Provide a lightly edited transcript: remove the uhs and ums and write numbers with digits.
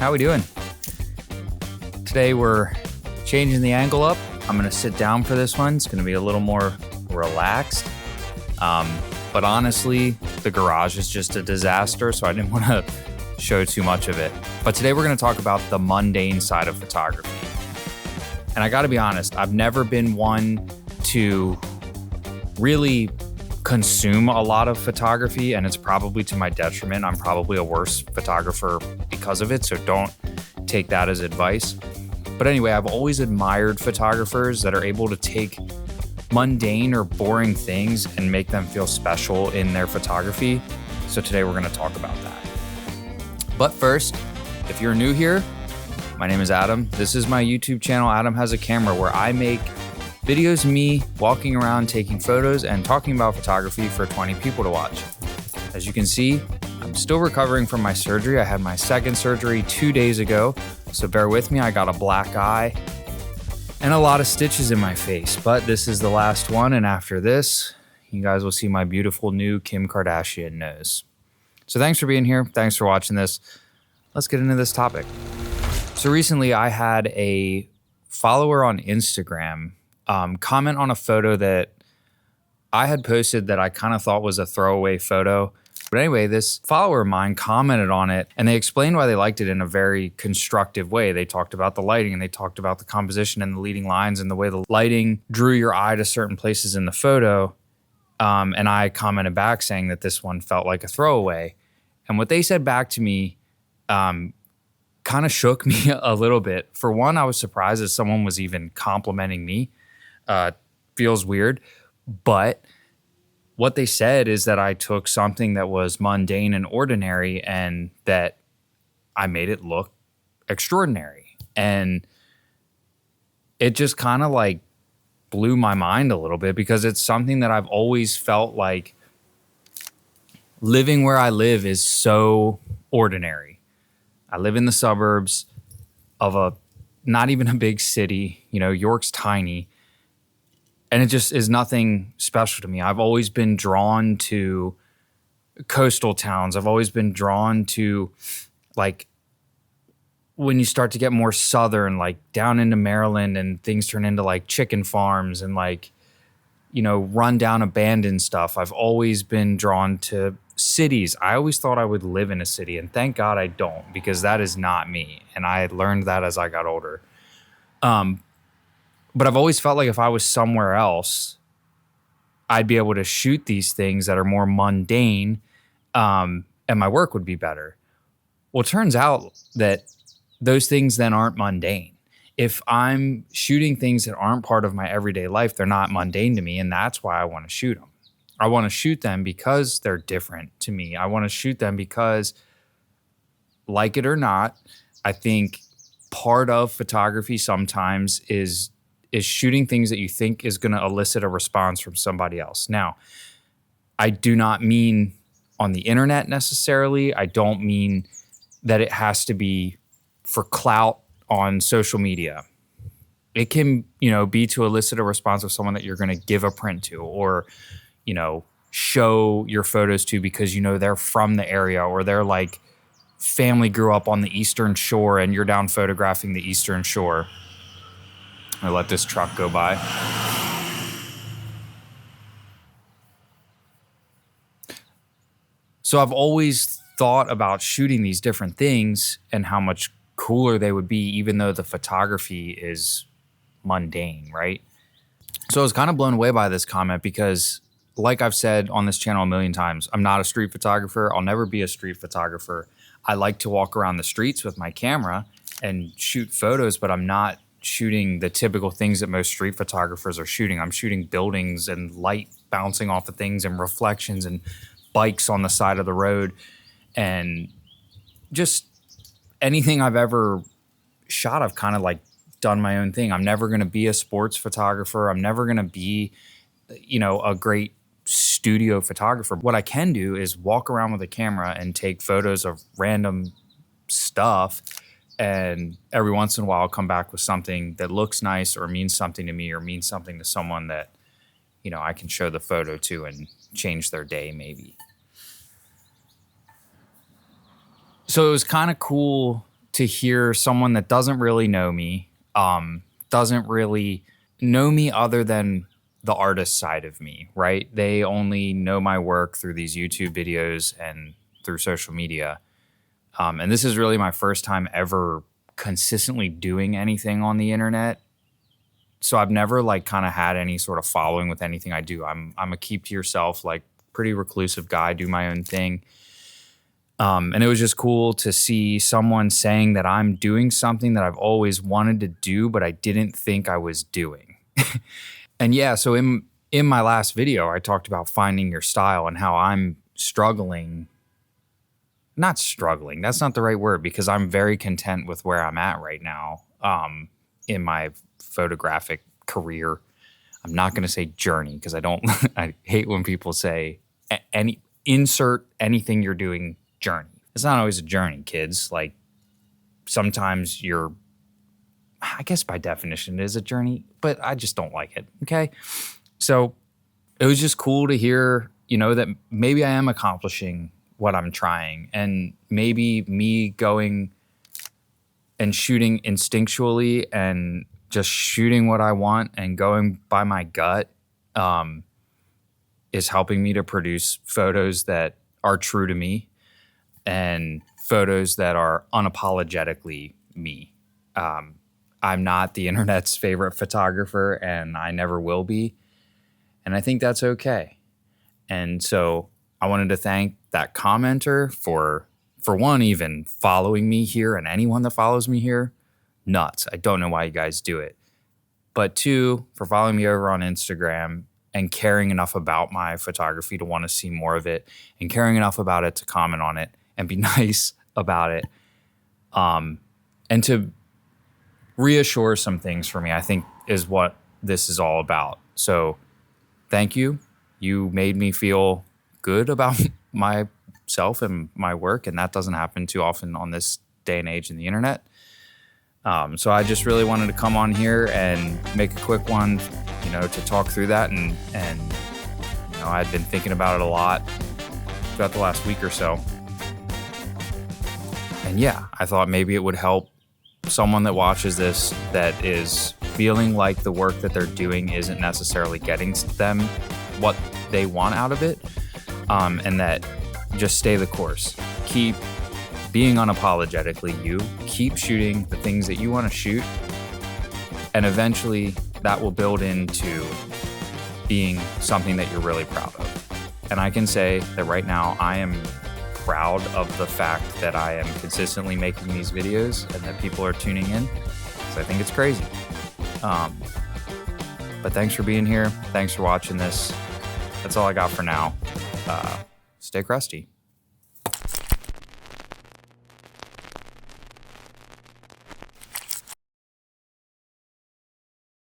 How we doing? Today we're changing the angle up. I'm gonna sit down for this one. It's gonna be a little more relaxed. But honestly, the garage is just a disaster, so I didn't want to show too much of it. But today we're gonna talk about the mundane side of photography. And I gotta be honest, I've never been one to really consume a lot of photography, and it's probably to my detriment. I'm probably a worse photographer because of it, so don't take that as advice. But anyway, I've always admired photographers that are able to take mundane or boring things and make them feel special in their photography. So today we're going to talk about that. But first, if you're new here, my name is Adam. This is my YouTube channel, Adam Has a Camera, where I make videos of me walking around taking photos and talking about photography for 20 people to watch. As you can see, I'm still recovering from my surgery. I had my second surgery 2 days ago, so bear with me. I got a black eye and a lot of stitches in my face, but this is the last one, and after this, you guys will see my beautiful new Kim Kardashian nose. So thanks for being here. Thanks for watching this. Let's get into this topic. So recently I had a follower on Instagram comment on a photo that I had posted that I kind of thought was a throwaway photo. But anyway, this follower of mine commented on it, and they explained why they liked it in a very constructive way. They talked about the lighting, and they talked about the composition and the leading lines and the way the lighting drew your eye to certain places in the photo. And I commented back saying that this one felt like a throwaway. And what they said back to me kind of shook me a little bit. For one, I was surprised that someone was even complimenting me. Feels weird, but what they said is that I took something that was mundane and ordinary and that I made it look extraordinary. And it just kind of like blew my mind a little bit, because it's something that I've always felt like living where I live is so ordinary. I live in the suburbs of not even a big city. You know, York's tiny. And it just is nothing special to me. I've always been drawn to coastal towns. I've always been drawn to, like, when you start to get more southern, like down into Maryland, and things turn into like chicken farms and like, you know, run down abandoned stuff. I've always been drawn to cities. I always thought I would live in a city, and thank God I don't, because that is not me. And I learned that as I got older. But I've always felt like if I was somewhere else, I'd be able to shoot these things that are more mundane, and my work would be better. Well, it turns out that those things then aren't mundane. If I'm shooting things that aren't part of my everyday life, they're not mundane to me, and that's why I want to shoot them. I want to shoot them because they're different to me. I want to shoot them because, like it or not, I think part of photography sometimes is shooting things that you think is going to elicit a response from somebody else. Now, I do not mean on the internet necessarily. I don't mean that it has to be for clout on social media. It can, you know, be to elicit a response of someone that you're going to give a print to, or, you know, show your photos to because, you know, they're from the area, or they're like family grew up on the Eastern Shore and you're down photographing the Eastern Shore. I let this truck go by. So I've always thought about shooting these different things and how much cooler they would be, even though the photography is mundane, right? So I was kind of blown away by this comment because, like I've said on this channel a million times, I'm not a street photographer. I'll never be a street photographer. I like to walk around the streets with my camera and shoot photos, but I'm not shooting the typical things that most street photographers are shooting. I'm shooting buildings and light bouncing off of things and reflections and bikes on the side of the road and just anything I've ever shot. I've kind of like done my own thing. I'm never going to be a sports photographer. I'm never going to be, you know, a great studio photographer. What I can do is walk around with a camera and take photos of random stuff. And every once in a while, I'll come back with something that looks nice or means something to me or means something to someone that, you know, I can show the photo to and change their day maybe. So it was kind of cool to hear someone that doesn't really know me, doesn't really know me other than the artist side of me, right? They only know my work through these YouTube videos and through social media. And this is really my first time ever consistently doing anything on the internet. So I've never like kind of had any sort of following with anything I do. I'm a keep to yourself, like pretty reclusive guy, do my own thing. And it was just cool to see someone saying that I'm doing something that I've always wanted to do, but I didn't think I was doing. And yeah, so in my last video, I talked about finding your style and how I'm struggling. Not struggling, that's not the right word, because I'm very content with where I'm at right now in my photographic career. I'm not going to say journey because I hate when people say insert anything you're doing journey. It's not always a journey, kids. Like sometimes I guess by definition it is a journey, but I just don't like it. Okay. So it was just cool to hear, that maybe I am accomplishing what I'm trying, and maybe me going and shooting instinctually and just shooting what I want and going by my gut is helping me to produce photos that are true to me and photos that are unapologetically me. I'm not the internet's favorite photographer, and I never will be. And I think that's okay. And so I wanted to thank that commenter for one, even following me here, and anyone that follows me here. Nuts. I don't know why you guys do it. But two, for following me over on Instagram and caring enough about my photography to want to see more of it, and caring enough about it to comment on it and be nice about it. And to reassure some things for me, I think is what this is all about. So thank you. You made me feel good about myself and my work, and that doesn't happen too often on this day and age in the internet. So I just really wanted to come on here and make a quick one, to talk through that. And I'd been thinking about it a lot throughout the last week or so. And yeah, I thought maybe it would help someone that watches this that is feeling like the work that they're doing isn't necessarily getting them what they want out of it. And that just stay the course. Keep being unapologetically you. Keep shooting the things that you want to shoot. And eventually that will build into being something that you're really proud of. And I can say that right now I am proud of the fact that I am consistently making these videos and that people are tuning in, because I think it's crazy. But thanks for being here. Thanks for watching this. That's all I got for now. Stay crusty.